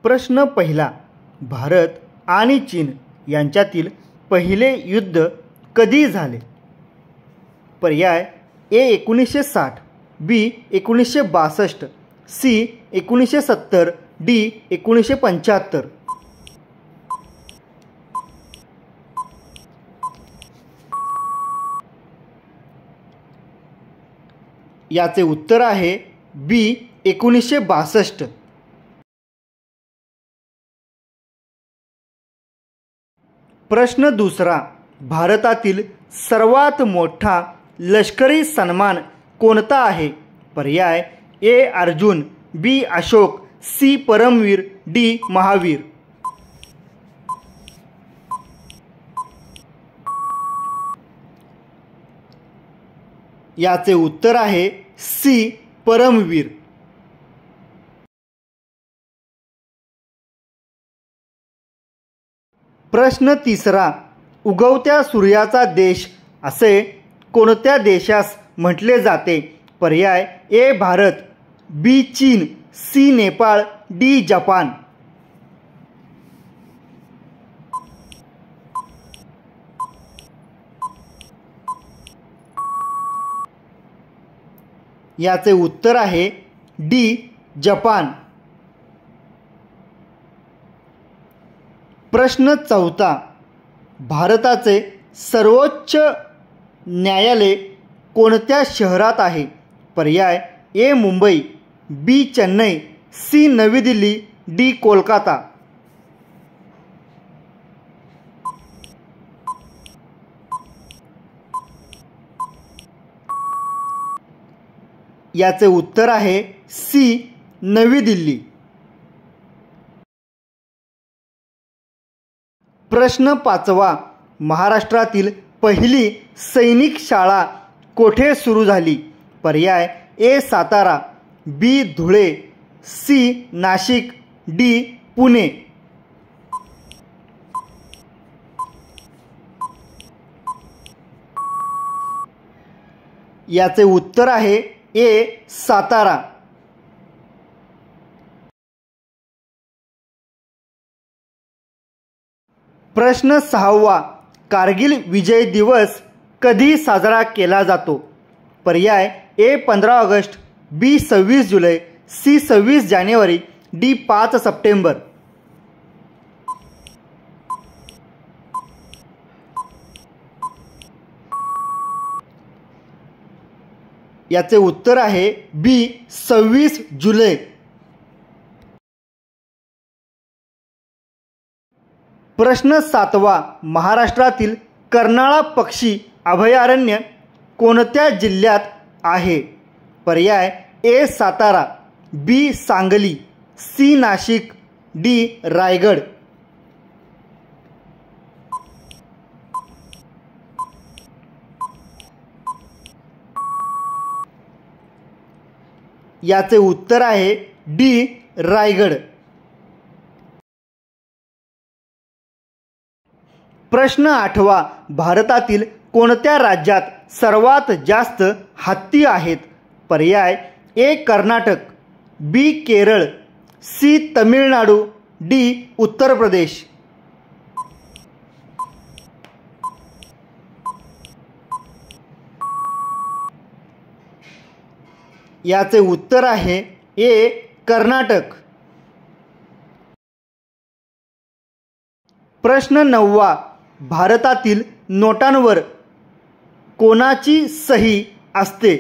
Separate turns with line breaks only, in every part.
प्रश्न पहिला, भारत आणि चीन यांच्यातील पहिले युद्ध कधी झाले? पर्याय ए 1960, बी 1962, सी 1970, डी 1975. याचे उत्तर आहे बी 1962. प्रश्न दुसरा, भारतातील सर्वात मोठा लष्करी सन्मान कोणता आहे? पर्याय ए अर्जुन, बी अशोक, सी परमवीर, डी महावीर. याचे उत्तर आहे सी परमवीर. प्रश्न तिसरा, उगवत्या सूर्याचा देश असे कोणत्या देशास म्हटले जाते? पर्याय ए भारत, बी चीन, सी नेपाळ, डी जपान. याचे उत्तर आहे डी जपान. प्रश्न चौथा, भारताचे सर्वोच्च न्यायालय कोणत्या शहरात आहे? पर्याय ए मुंबई, बी चेन्नई, सी नवी दिल्ली, डी कोलकाता. याचे उत्तर आहे सी नवी दिल्ली. प्रश्न पाचवा, महाराष्ट्रातील पहिली सैनिक शाळा कोठे सुरू झाली? पर्याय ए सातारा, बी धुळे, सी नाशिक, डी पुणे. याचे उत्तर आहे ए सातारा. प्रश्न सहावा, कारगिल विजय दिवस कधी साजरा केला जातो? पर्याय ए 15 ऑगस्ट, बी 26 जुलै, सी 26 जानेवारी, डी 5 सप्टेंबर. याचे उत्तर आहे बी 26 जुलै. प्रश्न सातवा, महाराष्ट्रातील कर्नाळा पक्षी अभयारण्य कोणत्या जिल्ह्यात आहे? पर्याय ए सातारा, बी सांगली, सी नाशिक, डी रायगड. याचे उत्तर आहे डी रायगड. प्रश्न आठवा, भारतातील कोणत्या राज्यात सर्वात जास्त हत्ती आहेत? पर्याय ए कर्नाटक, बी केरळ, सी तमिळनाडू, डी उत्तर प्रदेश. याचे उत्तर आहे ए कर्नाटक. प्रश्न नववा, भारतातील नोटांवर कोणाची सही असते?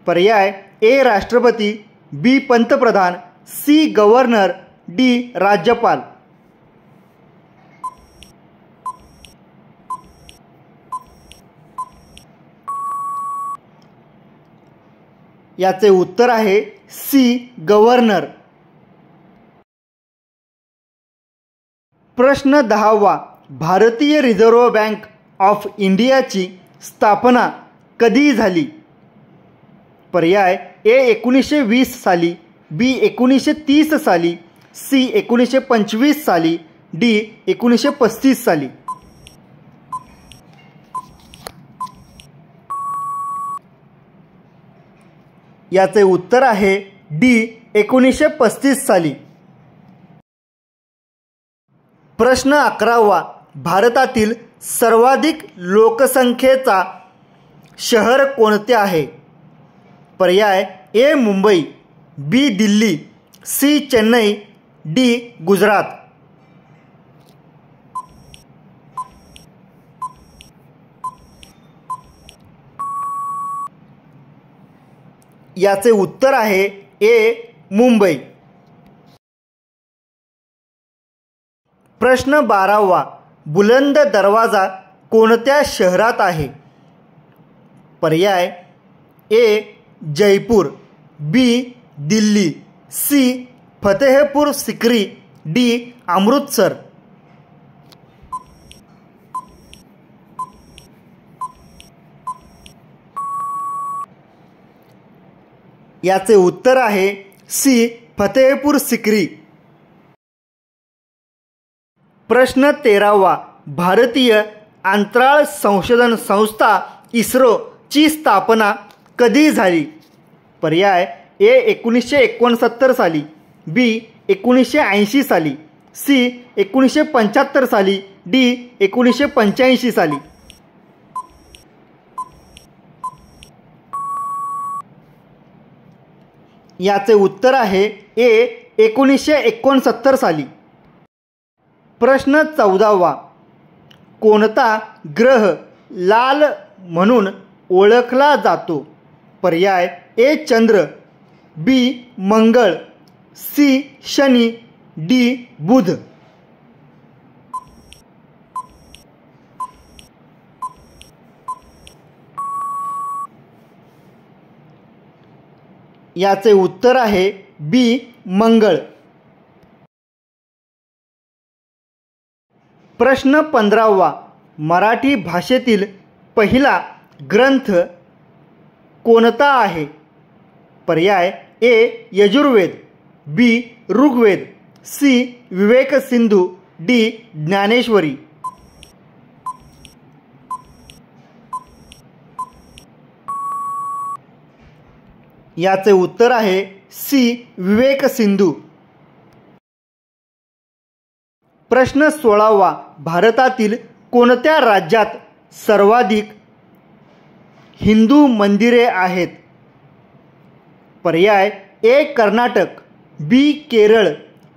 पर्याय ए राष्ट्रपती, बी पंतप्रधान, सी गव्हर्नर, डी राज्यपाल. याचे उत्तर आहे सी गव्हर्नर. प्रश्न 10वा, भारतीय रिझर्व्ह बँक ऑफ इंडियाची स्थापना कधी झाली? पर्याय ए 1920 साली, बी 1930 साली, सी 1925 साली, डी 1935 साली. याचे उत्तर आहे डी 1935 साली. प्रश्न 11वा, भारतातील सर्वाधिक लोकसंख्येचा शहर कोणते आहे? पर्याय ए मुंबई, बी दिल्ली, सी चेन्नई, डी गुजरात. याचे उत्तर आहे ए मुंबई. प्रश्न 12वा, बुलंद दरवाजा कोणत्या शहरात आहे? पर्याय ए जयपूर, बी दिल्ली, सी फतेहपूर सिक्री, डी अमृतसर. याचे उत्तर आहे सी फतेहपूर सिक्री. प्रश्न 13वा, भारतीय अंतराळ संशोधन संस्था इस्रो ची स्थापना कधी झाली? पर्याय ए 1969 साली, बी 1980 साली, सी 1975 साली, डी 1985 साली. याचे उत्तर आहे ए 1969 साली. प्रश्न 14वा, कोणता ग्रह लाल म्हणून ओळखला जातो? पर्याय ए चंद्र, बी मंगळ, सी शनी, डी बुध. याचे उत्तर आहे बी मंगळ. प्रश्न 15वा, मराठी भाषेतील पहिला ग्रंथ कोणता आहे? पर्याय ए यजुर्वेद, बी ऋग्वेद, सी विवेक सिंधू, डी ज्ञानेश्वरी. याचे उत्तर आहे सी विवेक सिंधू. प्रश्न 16वा, भारतातील कोणत्या राज्यात सर्वाधिक हिंदू मंदिरे आहेत? पर्याय ए कर्नाटक, बी केरळ,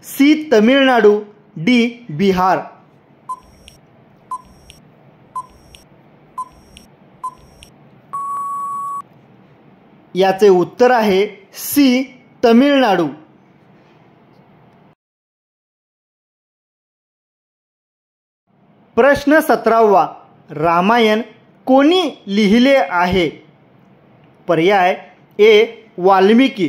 सी तमिळनाडू, डी बिहार. याचे उत्तर आहे सी तमिळनाडू. प्रश्न 17वा, रामायण कोणी लिहिले आहे? पर्याय ए वाल्मिकी,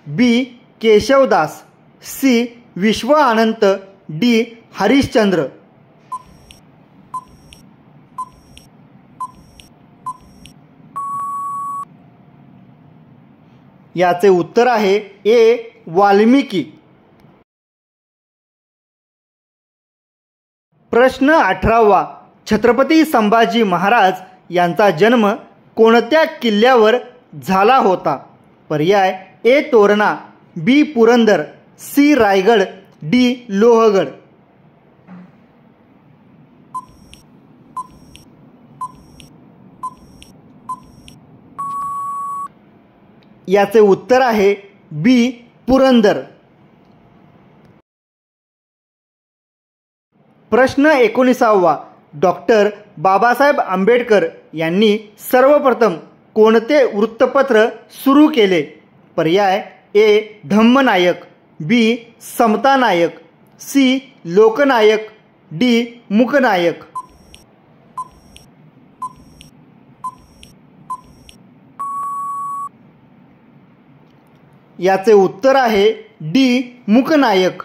बी केशवदास, सी विश्वानंत, डी हरिश्चंद्र. याचे उत्तर आहे ए वाल्मिकी. प्रश्न 18वा, छत्रपती संभाजी महाराज यांचा जन्म कोणत्या किल्ल्यावर झाला होता? पर्याय ए तोरणा, बी पुरंदर, सी रायगड, डी लोहगड. याचे उत्तर आहे बी पुरंदर. प्रश्न 19वा, डॉक्टर बाबासाहेब आंबेडकर यांनी सर्वप्रथम कोणते वृत्तपत्र सुरू केले? पर्याय ए धम्मनायक, बी समतानायक, सी लोकनायक, डी मुकनायक. याचे उत्तर आहे डी मुकनायक.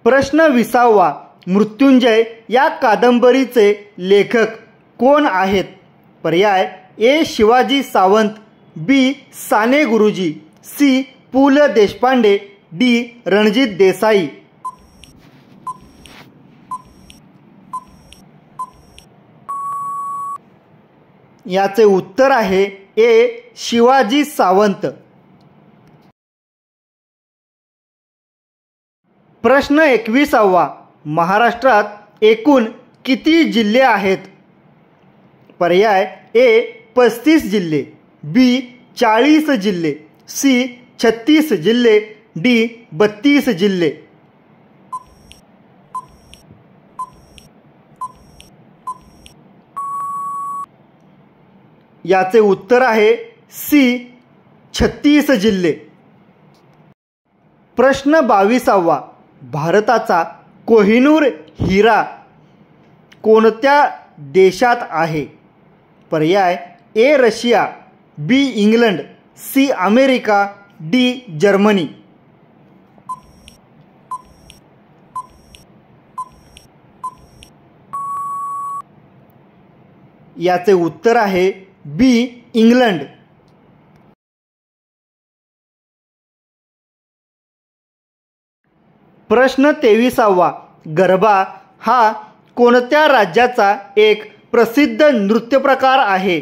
प्रश्न 20वा, मृत्युंजय या कादंबरीचे लेखक कोण आहेत? पर्याय ए शिवाजी सावंत, बी साने गुरुजी, सी पु ल देशपांडे, डी रणजित देसाई. याचे उत्तर आहे ए शिवाजी सावंत. प्रश्न 21वा, महाराष्ट्रात एकूण किती जिल्हे आहेत? पर्याय ए 35 जिल्हे, बी 40 जिल्हे, सी 36 जिल्हे, डी 32 जिल्हे. याचे उत्तर आहे सी 36 जिल्हे. प्रश्न 22वा, भारताचा कोहिनूर हिरा कोणत्या देशात आहे? पर्याय A Russia, B England, C America, D Germany. याचे उत्तर आहे बी इंग्लंड. प्रश्न 23वा, गरबा हा कोणत्या राज्याचा एक प्रसिद्ध नृत्यप्रकार आहे?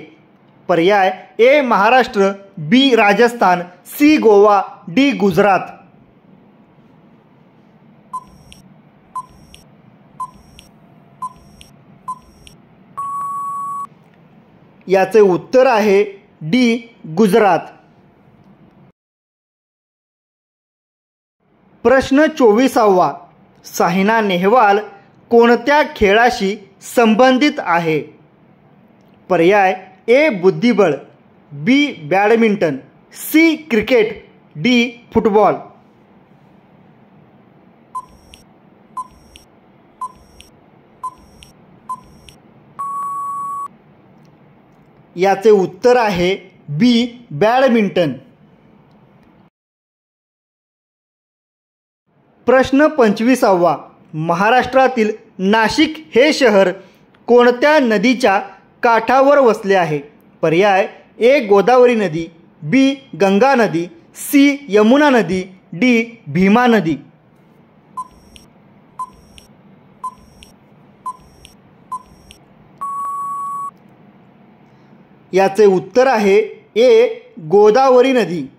पर्याय ए महाराष्ट्र, बी राजस्थान, सी गोवा, डी गुजरात. याचे उत्तर आहे डी गुजरात. प्रश्न 24वा, सायना नेहवाल कोणत्या खेळाशी संबंधित आहे? पर्याय ए बुद्धिबळ, B badminton, C cricket, D football. याचे उत्तर आहे बी बॅडमिंटन. प्रश्न 25वा, महाराष्ट्रातील नाशिक हे शहर कोणत्या नदीच्या काठावर वसले आहे? पर्याय ए गोदावरी नदी, बी गंगा नदी, सी यमुना नदी, डी भीमा नदी. याचे उत्तर आहे ए गोदावरी नदी.